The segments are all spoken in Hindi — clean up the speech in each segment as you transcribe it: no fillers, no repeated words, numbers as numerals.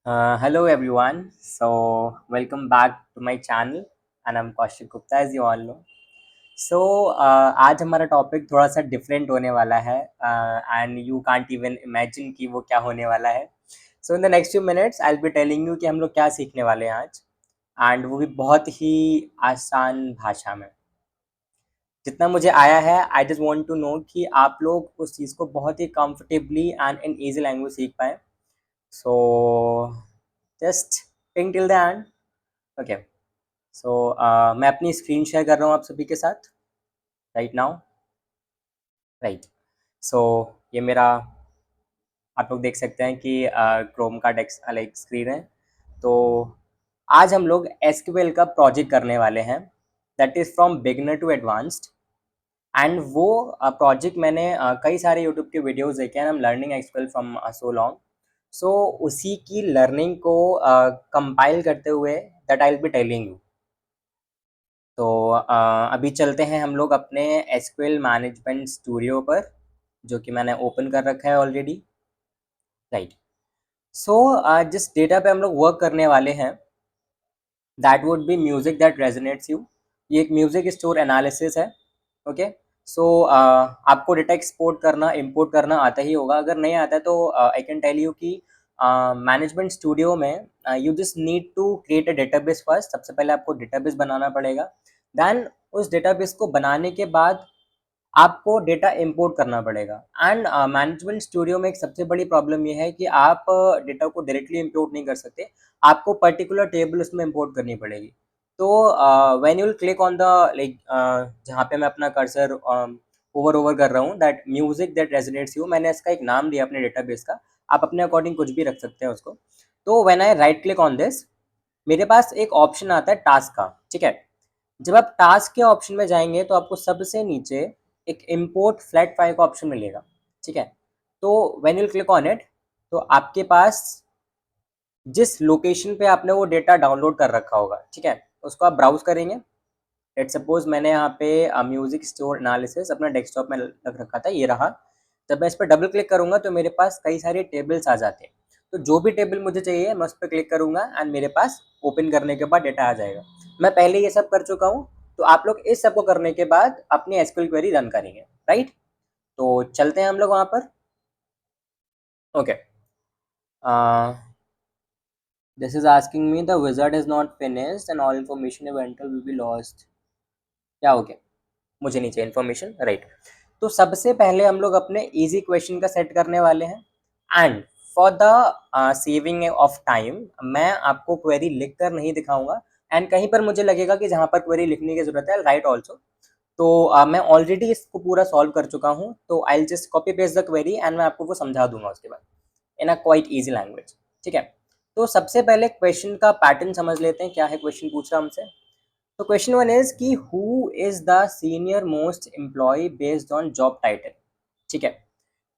Hello everyone. Welcome back to my channel and I'm Kaushik Gupta as you all know. आज हमारा टॉपिक थोड़ा सा डिफरेंट होने वाला है and you can't even imagine कि वो क्या होने वाला है. So in the next few minutes I will be telling you कि हम लोग क्या सीखने वाले हैं आज, एंड वो भी बहुत ही आसान भाषा में. जितना मुझे आया है I just want to know कि आप लोग उस चीज़ को बहुत ही comfortably and in easy language सीख पाएँ. So just think till the end. Okay. मैं अपनी स्क्रीन शेयर कर रहा हूँ आप सभी के साथ राइट नाउ. राइट. सो ये मेरा, आप लोग देख सकते हैं कि क्रोम का डेस्क लाइक स्क्रीन है. तो आज हम लोग एसक्यूएल का प्रोजेक्ट करने वाले हैं that is from beginner to advanced. And वो प्रोजेक्ट मैंने कई सारे यूट्यूब के वीडियोस देखे हैं. I am learning SQL from so long. So उसी की लर्निंग को कंपाइल करते हुए that I will be telling you. तो अभी चलते हैं हम लोग अपने एसक्यूएल मैनेजमेंट स्टूडियो पर, जो कि मैंने ओपन कर रखा है ऑलरेडी. राइट. सो जिस डेटा पे हम लोग वर्क करने वाले हैं that would be music that resonates you. ये एक म्यूजिक स्टोर एनालिसिस है. ओके. सो आपको डेटा एक्सपोर्ट करना इंपोर्ट करना आता ही होगा. अगर नहीं आता है तो आई कैन टेल यू कि मैनेजमेंट स्टूडियो में you just need to create a database first. सबसे पहले आपको डेटाबेस बनाना पड़ेगा. देन उस डेटाबेस को बनाने के बाद आपको डेटा इंपोर्ट करना पड़ेगा. एंड मैनेजमेंट स्टूडियो में एक सबसे बड़ी प्रॉब्लम ये है कि आप डेटा को डायरेक्टली इंपोर्ट नहीं कर सकते. आपको पर्टिकुलर टेबल उसमें इंपोर्ट करनी पड़ेगी. तो when you will click on the like जहाँ पे मैं अपना कर्सर ओवर ओवर कर रहा हूँ that music that resonates you, मैंने इसका एक नाम दिया अपने डेटाबेस का. आप अपने अकॉर्डिंग कुछ भी रख सकते हैं उसको. तो when I right click on this, मेरे पास एक ऑप्शन आता है टास्क का. ठीक है. जब आप टास्क के ऑप्शन में जाएंगे तो आपको सबसे नीचे एक इम्पोर्ट फ्लैट फाइल का ऑप्शन मिलेगा. ठीक है. तो when you click on it, तो आपके पास जिस लोकेशन पे आपने वो डेटा डाउनलोड कर रखा होगा, ठीक है, उसको आप ब्राउज करेंगे. लेट्स सपोज मैंने यहाँ पे म्यूजिक स्टोर एनालिसिस अपना डेस्कटॉप में रख रखा था, ये रहा. जब मैं इस पर डबल क्लिक करूंगा तो मेरे पास कई सारे टेबल्स आ जाते हैं. तो जो भी टेबल मुझे चाहिए मैं उस पर क्लिक करूंगा एंड मेरे पास ओपन करने के बाद डेटा आ जाएगा. मैं पहले ये सब कर चुका हूँ. तो आप लोग इस सब को करने के बाद अपनी एसक्यूएल क्वेरी रन करेंगे. राइट. तो चलते हैं हम लोग वहाँ पर. Okay. This is asking me the wizard is not finished and all information eventual will be lost. क्या हो गया? मुझे नहीं चाहिए इन्फॉर्मेशन. राइट. तो सबसे पहले हम लोग अपने इजी क्वेश्चन का सेट करने वाले हैं. And for the saving of time मैं आपको क्वेरी लिख कर नहीं दिखाऊंगा. एंड कहीं पर मुझे लगेगा कि जहाँ पर क्वेरी लिखने की जरूरत है राइट ऑल्सो. तो मैं ऑलरेडी इसको पूरा सॉल्व कर चुका हूँ. तो I just copy paste the query and मैं आपको वो समझा दूंगा उसके बाद इन अ क्वाइट ईजी लैंग्वेज. ठीक है. तो सबसे पहले क्वेश्चन का पैटर्न समझ लेते हैं. क्या है क्वेश्चन पूछ रहा हमसे? तो क्वेश्चन वन इज कि who is the senior most employee based on job title. ठीक है.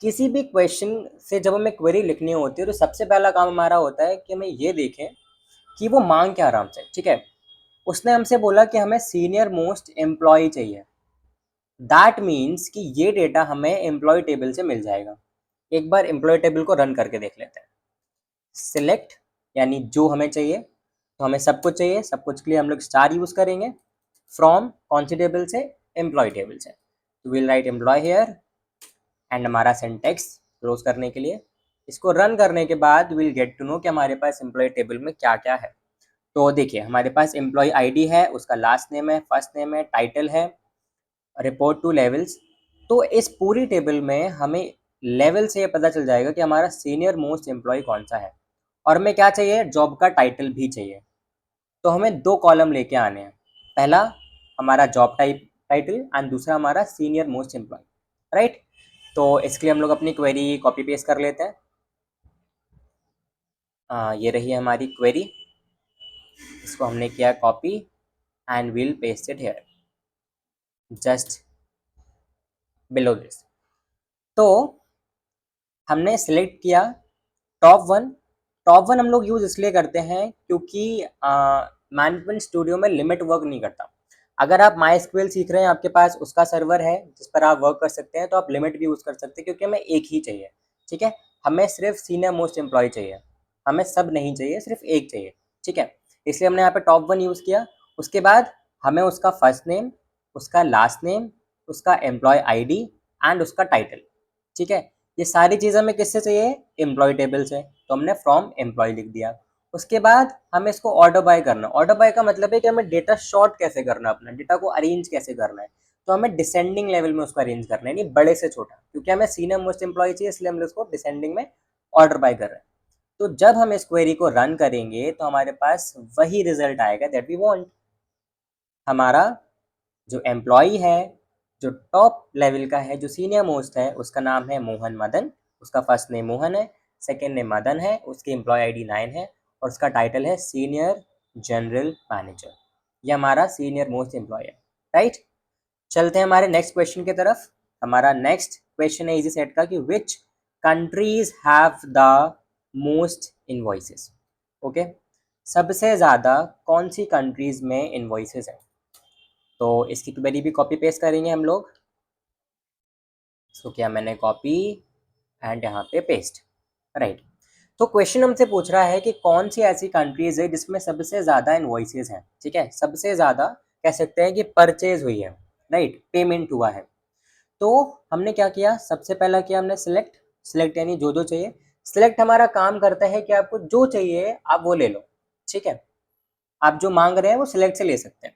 किसी भी क्वेश्चन से जब हमें क्वेरी लिखनी होती है तो सबसे पहला काम हमारा होता है कि हमें ये देखें कि वो मांग क्या रहा हमसे. ठीक है. उसने हमसे बोला कि हमें सीनियर मोस्ट एम्प्लॉय चाहिए. दैट मीन्स कि ये डेटा हमें एम्प्लॉय टेबल से मिल जाएगा. एक बार एम्प्लॉय टेबल को रन करके देख लेते हैं. सिलेक्ट, यानी जो हमें चाहिए. तो हमें सब कुछ चाहिए. सब कुछ के लिए हम लोग स्टार यूज करेंगे. फ्रॉम कौन सी टेबल से? एम्प्लॉय टेबल से. तो will write employee here and हमारा सिंटेक्स क्लोज करने के लिए. इसको रन करने के बाद विल गेट टू नो कि हमारे पास एम्प्लॉय टेबल में क्या क्या है. तो देखिए हमारे पास एम्प्लॉय आईडी है, उसका लास्ट नेम है, फर्स्ट नेम है, टाइटल है, रिपोर्ट टू लेवल्स. तो इस पूरी टेबल में हमें लेवल से ये पता चल जाएगा कि हमारा सीनियर मोस्ट एम्प्लॉय कौन सा है. और हमें क्या चाहिए? जॉब का टाइटल भी चाहिए. तो हमें दो कॉलम लेके आने हैं. पहला हमारा जॉब टाइप टाइटल एंड दूसरा हमारा सीनियर मोस्ट एम्प्लॉय. राइट. तो इसके लिए हम लोग अपनी क्वेरी कॉपी पेस्ट कर लेते हैं. ये रही हमारी क्वेरी. इसको हमने किया copy and will paste it here just below this. तो हमने सेलेक्ट किया टॉप वन. टॉप वन हम लोग यूज इसलिए करते हैं क्योंकि मैनेजमेंट स्टूडियो में लिमिट वर्क नहीं करता. अगर आप माई एसक्यूएल सीख रहे हैं, आपके पास उसका सर्वर है जिस पर आप वर्क कर सकते हैं, तो आप लिमिट भी यूज कर सकते हैं क्योंकि हमें एक ही चाहिए. ठीक है. हमें सिर्फ सीनियर मोस्ट एम्प्लॉय चाहिए. हमें सब नहीं चाहिए, सिर्फ एक चाहिए, ठीक है। इसलिए हमने यहाँ पे टॉप 1 यूज़ किया। उसके बाद हमें उसका फर्स्ट नेम, उसका लास्ट नेम, उसका एम्प्लॉय आईडी एंड उसका टाइटल, ठीक है। ये सारी चीज़ हमें किससे चाहिए? एम्प्लॉय टेबल से, तो हमने फ्रॉम एम्प्लॉय लिख दिया। उसके बाद हमें इसको ऑर्डर बाय करना। ऑर्डर बाय का मतलब है कि हमें डेटा शॉर्ट कैसे करना है, अपना डेटा को अरेंज कैसे करना है। तो हमें डिसेंडिंग लेवल में उसको अरेंज करना है, यानी बड़े से छोटा, क्योंकि हमें सीनियर मोस्ट एम्प्लॉय चाहिए, इसलिए हम उसको डिसेंडिंग में ऑर्डर बाय कर रहे हैं। तो जब हम इस क्वेरी को रन करेंगे तो हमारे पास वही रिजल्ट आएगा दैट वी वांट। हमारा जो एम्प्लॉई है, जो टॉप लेवल का है, जो सीनियर मोस्ट है, उसका नाम है मोहन मदन। उसका फर्स्ट नेम मोहन है, सेकेंड नेम मदन है, उसकी एम्प्लॉय आईडी 9 है और उसका टाइटल है सीनियर जनरल मैनेजर। ये हमारा सीनियर मोस्ट एम्प्लॉय है, राइट। चलते हैं हमारे नेक्स्ट क्वेश्चन की तरफ। हमारा नेक्स्ट क्वेश्चन है इजी सेट का कि which countries have the most invoices. Okay, सबसे ज़्यादा कौन सी कंट्रीज में इनवॉइसेस हैं? तो इसकी क्वेरी भी कॉपी पेस्ट करेंगे हम लोग। इसको किया मैंने कॉपी एंड यहाँ पे पेस्ट, राइट। तो क्वेश्चन हमसे पूछ रहा है कि कौन सी ऐसी कंट्रीज है जिसमें सबसे ज़्यादा इनवॉइसेस हैं, ठीक है। सबसे ज़्यादा कह सकते हैं कि परचेज हुई है, राइट, पेमेंट हुआ है। तो हमने क्या किया? सबसे पहला किया हमने सिलेक्ट। सिलेक्ट यानी जो जो चाहिए। सिलेक्ट हमारा काम करता है कि आपको जो चाहिए आप वो ले लो, ठीक है। आप जो मांग रहे हैं वो सिलेक्ट से ले सकते हैं,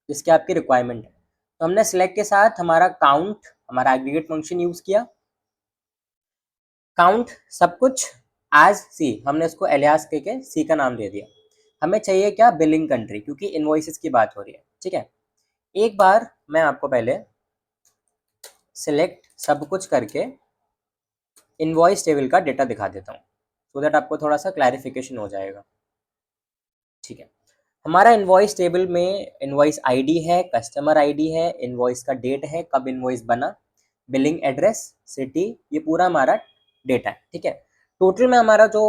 जिसकी आपकी रिक्वायरमेंट है। तो हमने सिलेक्ट के साथ हमारा काउंट, हमारा एग्रीगेट फंक्शन यूज़ किया। काउंट सब कुछ एज सी, हमने उसको एलियास के सी का नाम दे दिया। हमें चाहिए क्या? बिलिंग कंट्री, क्योंकि इनवॉइसेस की बात हो रही है, ठीक है। एक बार मैं आपको पहले सिलेक्ट सब कुछ करके इनवॉइस टेबल का डेटा दिखा देता हूँ, सो दैट आपको थोड़ा सा क्लैरिफिकेशन हो जाएगा, ठीक है। हमारा इनवॉइस टेबल में इनवॉइस आईडी है, कस्टमर आईडी है, इनवॉइस का डेट है, कब इनवॉइस बना, बिलिंग एड्रेस, सिटी, ये पूरा हमारा डेटा है, ठीक है। टोटल में हमारा जो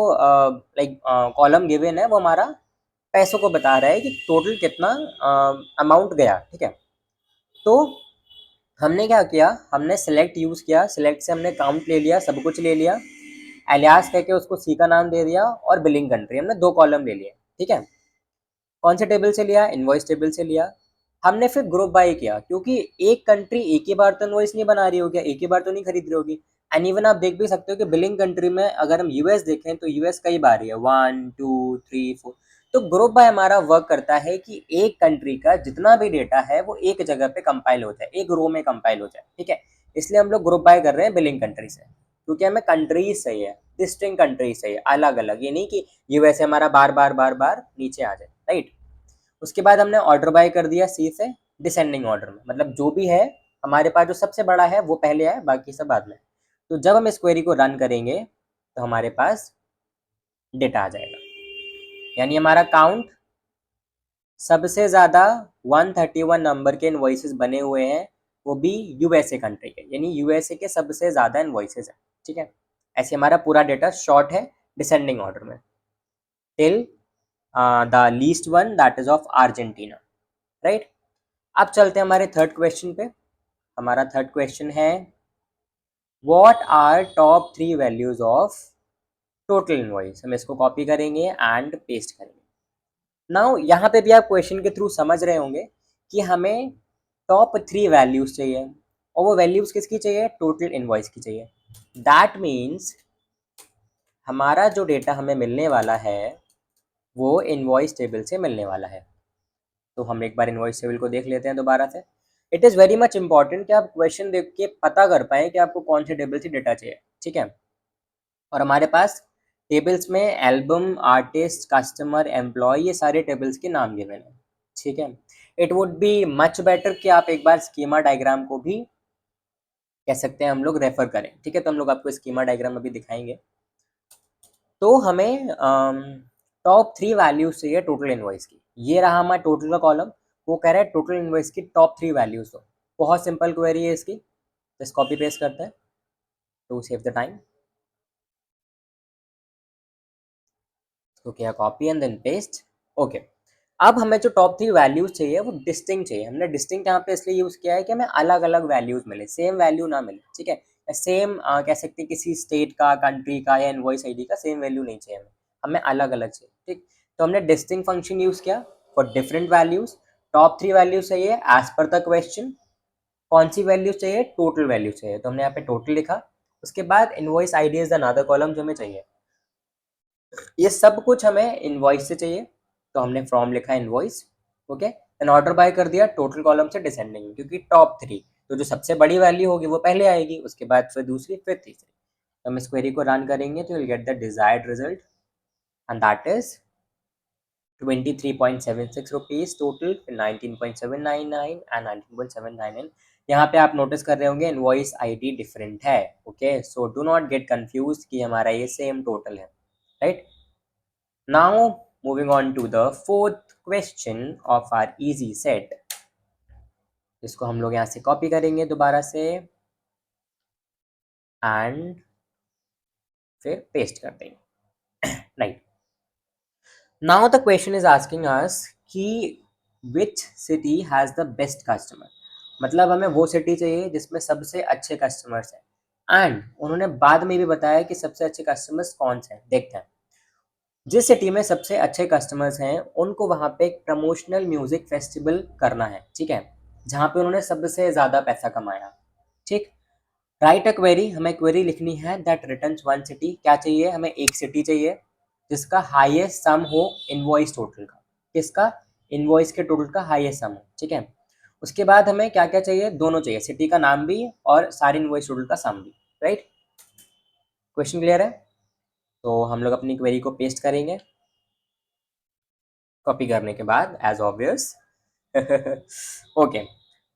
लाइक कॉलम गिवन है वो हमारा पैसों को बता रहा है कि टोटल कितना अमाउंट गया, ठीक है। तो हमने क्या किया? हमने सेलेक्ट यूज़ किया। सेलेक्ट से हमने काउंट ले लिया, सब कुछ ले लिया, एलियास कह के उसको सी का नाम दे दिया और बिलिंग कंट्री, हमने 2 कॉलम ले लिए, ठीक है। कौन से टेबल से लिया? इनवॉइस टेबल से लिया। हमने फिर ग्रुप बाय किया, क्योंकि एक कंट्री एक ही बार तो इनवॉइस नहीं बना रही होगी, एक ही बार तो नहीं खरीद रही होगी। एंड इवन आप देख भी सकते हो कि बिलिंग कंट्री में अगर हम यूएस देखें तो यूएस कई बार ही है, 1 2 3 4। तो ग्रुप बाय हमारा वर्क करता है कि एक कंट्री का जितना भी डेटा है वो एक जगह पे कंपाइल हो जाए, एक रो में कंपाइल हो जाए, ठीक है। इसलिए हम लोग ग्रुप बाय कर रहे हैं बिलिंग कंट्री से, क्योंकि हमें कंट्रीज चाहिए, डिस्टिंक्ट कंट्रीज चाहिए, अलग अलग। ये नहीं कि यूएस हमारा बार बार बार बार नीचे आ जाए, राइट। उसके बाद हमने ऑर्डर बाय कर दिया सी से डिसेंडिंग ऑर्डर में, मतलब जो भी है हमारे पास जो सबसे बड़ा है वो पहले है, बाकी सब बाद में। तो जब हम इस क्वेरी को रन करेंगे तो हमारे पास डेटा आ जाएगा, यानी हमारा काउंट सबसे ज़्यादा 131 नंबर के इनवॉइसेस बने हुए हैं, वो भी यूएसए कंट्री के, यानी यूएसए के सबसे ज़्यादा इनवॉइसेस हैं, ठीक है। ऐसे हमारा पूरा डेटा शॉर्ट है डिसेंडिंग ऑर्डर में till the least one that is of Argentina, right. अब चलते हैं हमारे थर्ड क्वेश्चन पे। हमारा थर्ड क्वेश्चन है what are top 3 values of total invoice. हम इसको कॉपी करेंगे एंड पेस्ट करेंगे। नाउ यहाँ पे भी आप क्वेश्चन के थ्रू समझ रहे होंगे कि हमें टॉप 3 वैल्यूज चाहिए, और वो वैल्यूज किसकी चाहिए? टोटल इनवॉइस की चाहिए। दैट मीन्स हमारा जो डेटा हमें मिलने वाला है वो इनवॉइस टेबल से मिलने वाला है। तो हम एक बार इनवॉइस टेबल को देख लेते हैं दोबारा से। It is very much important कि आप क्वेश्चन देख के पता कर पाएँ कि आपको कौन से टेबल से डेटा चाहिए, ठीक है। और हमारे पास टेबल्स में एल्बम, आर्टिस्ट, कस्टमर, एम्प्लॉय, ये सारे टेबल्स के नाम गिवन हैं, ठीक है। It would be much better कि आप एक बार स्कीमा डायग्राम को भी कह सकते हैं हम लोग रेफर करें, ठीक है। तो हम लोग आपको स्कीमा डायग्राम अभी दिखाएंगे। तो हमें टॉप 3 वैल्यूज चाहिए टोटल इनवॉइस की। ये रहा हमारा टोटल का कॉलम, वो कह रहा है टोटल इनवॉइस की टॉप 3 वैल्यूज दो। बहुत सिंपल क्वेरी है इसकी, जस्ट कॉपी पेस्ट करते हैं टू सेव द टाइम। तो क्या copy and then paste, okay. अब हमें जो टॉप 3 वैल्यूज चाहिए वो डिस्टिंक्ट चाहिए। हमने डिस्टिंक्ट यहाँ पे इसलिए यूज़ किया है कि हमें अलग अलग वैल्यूज मिले, सेम वैल्यू ना मिले, ठीक है। सेम कह सकते हैं किसी स्टेट का, कंट्री का या इनवॉइस आईडी का सेम वैल्यू नहीं चाहिए हमें। हमें अलग अलग चाहिए, ठीक। तो हमने डिस्टिंक्ट फंक्शन यूज़ किया for different values. Top 3 values चाहिए एज पर द क्वेश्चन। कौन सी वैल्यू चाहिए? टोटल वैल्यू चाहिए, तो हमने यहाँ पे टोटल लिखा। उसके बाद invoice ID is another column जो हमें चाहिए। ये सब कुछ हमें इनवॉइस से चाहिए, तो हमने फ्रॉम लिखा invoice. Okay, and order by कर दिया टोटल कॉलम से डिसेंडिंग, क्योंकि टॉप 3, तो जो सबसे बड़ी वैल्यू होगी वो पहले आएगी, उसके बाद फिर दूसरी, फिर तीसरी। तो हम इस क्वेरी को रन करेंगे तो will get the desired result, and that is 23.76 rupees total, फिर 19.799 एंड 19.799। यहाँ पे आप नोटिस कर रहे होंगे इनवॉइस आईडी डिफरेंट है। Okay, so do not get confuse कि हमारा ये सेम टोटल है, right. Now moving on to the fourth question of our easy set, जिसको हम लोग यहाँ से कॉपी करेंगे दोबारा से एंड फिर पेस्ट कर देंगे, right. Now the question is asking us कि which city has the best customer, मतलब हमें वो सिटी चाहिए जिसमें सबसे अच्छे कस्टमर्स हैं, एंड उन्होंने बाद में भी बताया कि सबसे अच्छे कस्टमर्स कौन से हैं। देखते हैं, जिस सिटी में सबसे अच्छे कस्टमर्स हैं उनको वहाँ पे एक प्रमोशनल म्यूजिक फेस्टिवल करना है, ठीक है, जहाँ पे उन्होंने सबसे ज़्यादा पैसा कमाया, ठीक। राइट अ क्वेरी, हमें क्वेरी लिखनी है दैट रिटर्न्स वन सिटी। क्या चाहिए हमें? एक सिटी चाहिए जिसका हाईएस्ट सम हो इनवॉइस टोटल का। किसका? इनवॉइस के टोटल का हाईएस्ट सम हो, ठीक है। उसके बाद हमें क्या क्या चाहिए? दोनों चाहिए, सिटी का नाम भी और सारी इनवॉइस टोटल का सम भी, राइट। क्वेश्चन क्लियर है? तो हम लोग अपनी क्वेरी को पेस्ट करेंगे कॉपी करने के बाद, एज ऑब्वियस। ओके,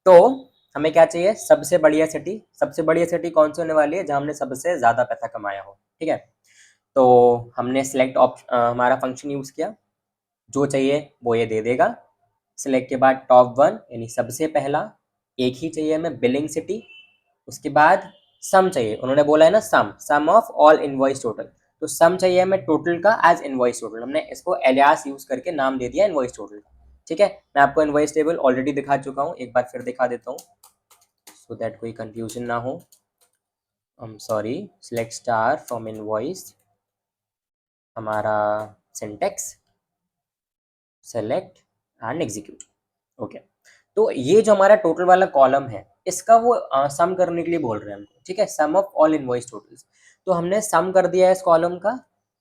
तो हमें क्या चाहिए? सबसे बढ़िया सिटी। सबसे बढ़िया सिटी कौन सी होने वाली है? जहाँ हमने सबसे ज़्यादा पैसा कमाया हो, ठीक है। तो हमने सिलेक्ट ऑप्शन हमारा फंक्शन यूज़ किया, जो चाहिए वो ये दे देगा। सिलेक्ट के बाद टॉप 1 यानी सबसे पहला, एक ही चाहिए हमें, बिलिंग सिटी। उसके बाद सम चाहिए, उन्होंने बोला है ना सम ऑफ ऑल इनवॉइस टोटल, तो सम चाहिए हमें टोटल का एज इनवॉइस टोटल। हमने इसको एलियास यूज करके नाम दे दिया इनवॉइस टोटल का, ठीक है। मैं आपको इनवॉइस टेबल ऑलरेडी दिखा चुका हूँ, एक बार फिर दिखा देता हूँ सो दैट कोई कंफ्यूजन ना हो। Sorry, select star from invoice, हमारा syntax select and execute. Okay, तो ये जो हमारा टोटल वाला कॉलम है इसका वो सम करने के लिए बोल रहे हैं हमको, ठीक है, सम ऑफ ऑल इनवॉइस टोटल्स। तो हमने सम कर दिया है इस कॉलम का,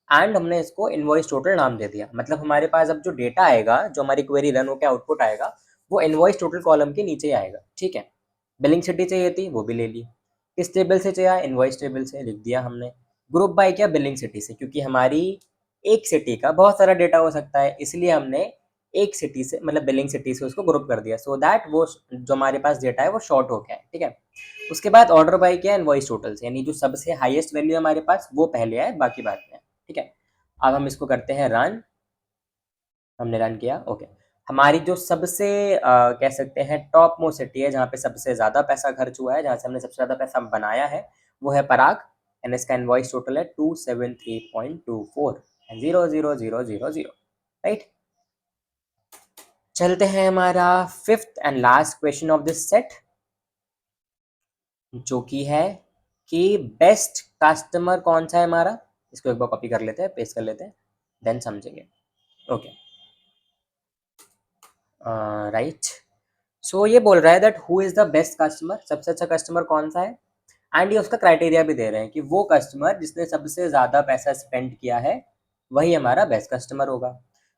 एंड हमने इसको इनवॉइस टोटल नाम दे दिया। मतलब हमारे पास अब जो डेटा आएगा, जो हमारी क्वेरी रन होकर आउटपुट आएगा, वो इनवॉइस टोटल कॉलम के नीचे आएगा, ठीक है। बिलिंग सिटी चाहिए थी, वो भी ले ली। किस टेबल से चाहिए? इनवॉइस टेबल से, लिख दिया हमने। ग्रुप बाय क्या? बिलिंग सिटी से, क्योंकि हमारी एक सिटी का बहुत सारा डेटा हो सकता है, इसलिए हमने एक सिटी से, मतलब बिलिंग सिटी से उसको ग्रुप कर दिया, सो दैट वो जो हमारे पास डेटा है वो शॉर्ट हो गया है, ठीक है। उसके बाद ऑर्डर बाय किया इनवॉइस टोटल से, यानी जो सबसे हाईएस्ट वैल्यू है हमारे पास वो पहले आए, बाकी बाद में, ठीक है। अब हम इसको करते हैं रन। हमने रन किया, ओके। हमारी जो सबसे कह सकते हैं टॉप मोस्ट सिटी है, जहाँ पे सबसे ज़्यादा पैसा खर्च हुआ है, जहाँ से हमने सबसे ज़्यादा पैसा बनाया है, वो है पराग, एंड इसका इनवॉइस टोटल है 273.24 एंड 00000, राइट। चलते हैं हमारा fifth and last question of this set, जो कि है कि बेस्ट कस्टमर कौन सा है हमारा। इसको एक बार कॉपी कर लेते हैं, पेस्ट कर लेते हैं, देन समझेंगे। Okay, right. सो ये बोल रहा है that who is the best customer, सबसे अच्छा कस्टमर कौन सा है, एंड ये उसका क्राइटेरिया भी दे रहे हैं कि वो कस्टमर जिसने सबसे ज़्यादा पैसा स्पेंड किया है वही हमारा बेस्ट कस्टमर होगा।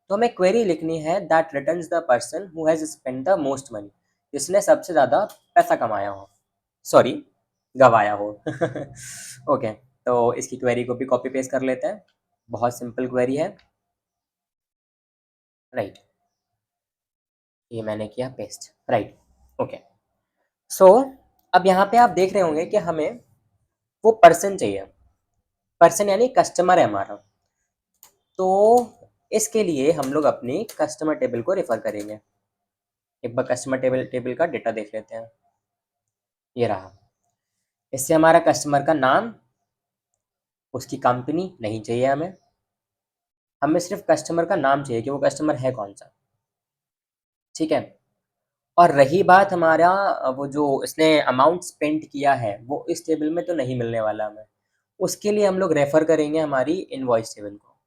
तो हमें क्वेरी लिखनी है that returns the person who has spend the most money, जिसने सबसे ज़्यादा पैसा कमाया हो, सॉरी गवाया हो। ओके, तो इसकी क्वेरी को भी कॉपी पेस्ट कर लेते हैं, बहुत सिंपल क्वेरी है, राइट। ये मैंने किया पेस्ट, राइट। ओके, सो अब यहाँ पे आप देख रहे होंगे कि हमें वो पर्सन चाहिए, पर्सन यानी कस्टमर है हमारा। तो इसके लिए हम लोग अपनी कस्टमर टेबल को रेफर करेंगे। एक बार कस्टमर टेबल का डेटा देख लेते हैं, ये रहा। इससे हमारा कस्टमर का नाम, उसकी कंपनी नहीं चाहिए हमें, हमें सिर्फ कस्टमर का नाम चाहिए कि वो कस्टमर है कौन सा, ठीक है। और रही बात हमारा वो जो इसने अमाउंट स्पेंड किया है, वो इस टेबल में तो नहीं मिलने वाला हमें, उसके लिए हम लोग रेफर करेंगे हमारी इनवॉइस टेबल को।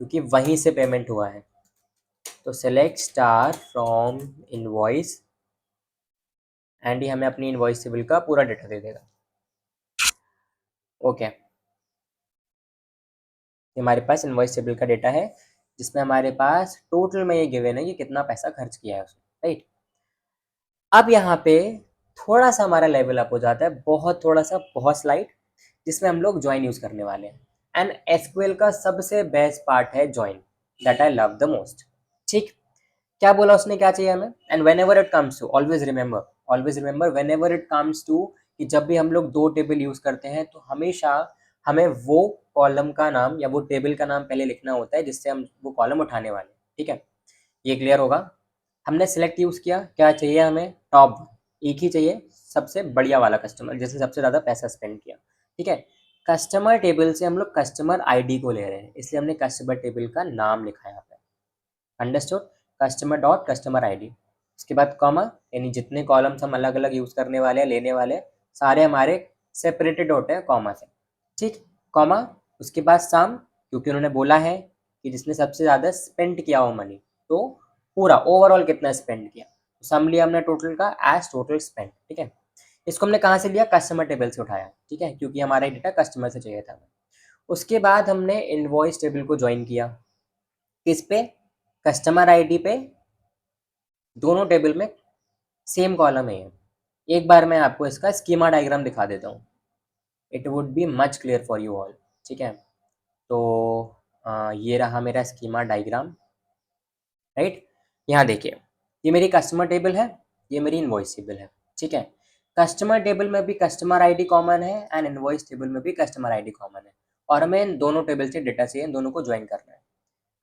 क्योंकि वहीं से पेमेंट हुआ है। तो select star from invoice and ये हमें अपनी इनवॉइस बिल का पूरा डेटा दे देगा। ओके, हमारे पास इनवॉइस बिल का डेटा है जिसमें हमारे पास टोटल में ये गिवन है कि कितना पैसा खर्च किया है उसने, राइट। अब यहाँ पे थोड़ा सा हमारा लेवल अप हो जाता है, बहुत थोड़ा सा, बहुत स्लाइड, जिसमें हम लोग ज्वाइन यूज करने वाले हैं। एंड एसक्यूएल का सबसे बेस्ट पार्ट है join, that I love the most. ठीक, क्या बोला उसने, क्या चाहिए हमें? And whenever it comes to, always remember whenever it comes to, कि जब भी हम लोग दो टेबल यूज करते हैं तो हमेशा हमें वो कॉलम का नाम या वो टेबल का नाम पहले लिखना होता है जिससे हम वो कॉलम उठाने वाले हैं। ठीक है, ये क्लियर होगा। हमने सिलेक्ट यूज किया, क्या चाहिए हमें? टॉप, एक ही चाहिए, सबसे बढ़िया वाला कस्टमर जिसने सबसे ज़्यादा पैसा स्पेंड किया। ठीक है, कस्टमर टेबल से हम लोग कस्टमर आईडी को ले रहे हैं, इसलिए हमने कस्टमर टेबल का नाम लिखा है यहाँ पे। Understood, customer dot customer ID. उसके बाद कॉमा, यानी जितने कॉलम्स हम अलग अलग यूज करने वाले हैं, लेने वाले हैं, सारे हमारे सेपरेटेड होते हैं कॉमा से। ठीक, कॉमा, उसके बाद सम, क्योंकि उन्होंने बोला है कि जिसने सबसे ज़्यादा स्पेंड किया हो मनी, तो पूरा ओवरऑल कितना स्पेंड किया, सम लिया हमने टोटल का एज टोटल स्पेंड। ठीक है, इसको हमने कहाँ से लिया? कस्टमर टेबल से उठाया। ठीक है, क्योंकि हमारा डेटा कस्टमर से चाहिए था। उसके बाद हमने इनवॉइस टेबल को ज्वाइन किया, किस पे? कस्टमर आईडी पे। दोनों टेबल में सेम कॉलम है। एक बार मैं आपको इसका स्कीमा डायग्राम दिखा देता हूँ, it would be much clear for you all. ठीक है, तो ये रहा मेरा स्कीमा डायग्राम, राइट। यहाँ देखिए, ये मेरी कस्टमर टेबल है, ये मेरी इनवॉइस टेबल है। ठीक है, कस्टमर टेबल में भी कस्टमर आईडी कॉमन है एंड इनवॉइस टेबल में भी कस्टमर आईडी कॉमन है, और हमें इन दोनों टेबल से डेटा चाहिए, इन दोनों को ज्वाइन करना है।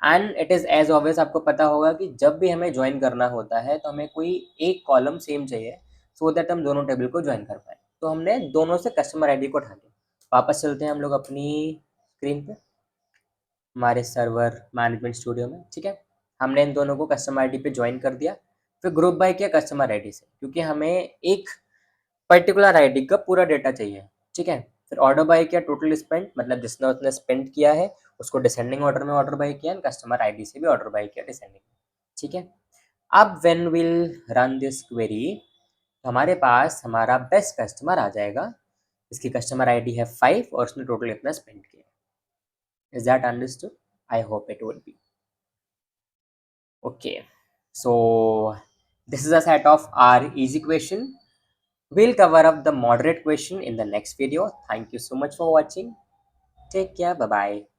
And it is as always, आपको पता होगा कि जब भी हमें ज्वाइन करना होता है तो हमें कोई एक कॉलम सेम चाहिए, सो दैट हम दोनों टेबल को ज्वाइन कर पाए। तो हमने दोनों से कस्टमर आईडी को उठा लिया। वापस चलते हैं हम लोग अपनी स्क्रीन पे, हमारे सर्वर मैनेजमेंट स्टूडियो में। ठीक है, हमने इन दोनों को कस्टमर आईडी पे ज्वाइन कर दिया, फिर ग्रुप बाय किया कस्टमर आईडी से, क्योंकि हमें एक पर्टिकुलर आईडी का पूरा डेटा चाहिए। ठीक है, फिर ऑर्डर बाय किया टोटल स्पेंड, मतलब जिसने उसने स्पेंड किया है उसको डिसेंडिंग ऑर्डर में ऑर्डर बाय किया, कस्टमर आईडी से भी ऑर्डर बाय किया डिसेंडिंग। ठीक है, अब when will run this query, हमारे पास हमारा बेस्ट कस्टमर आ जाएगा, इसकी कस्टमर आईडी है 5 और उसने टोटल इतना स्पेंड किया। Is that understood? I hope it would be okay. So this is a set of our easy question. We'll cover up the moderate question in the next video. Thank you so much for watching. Take care. Bye bye.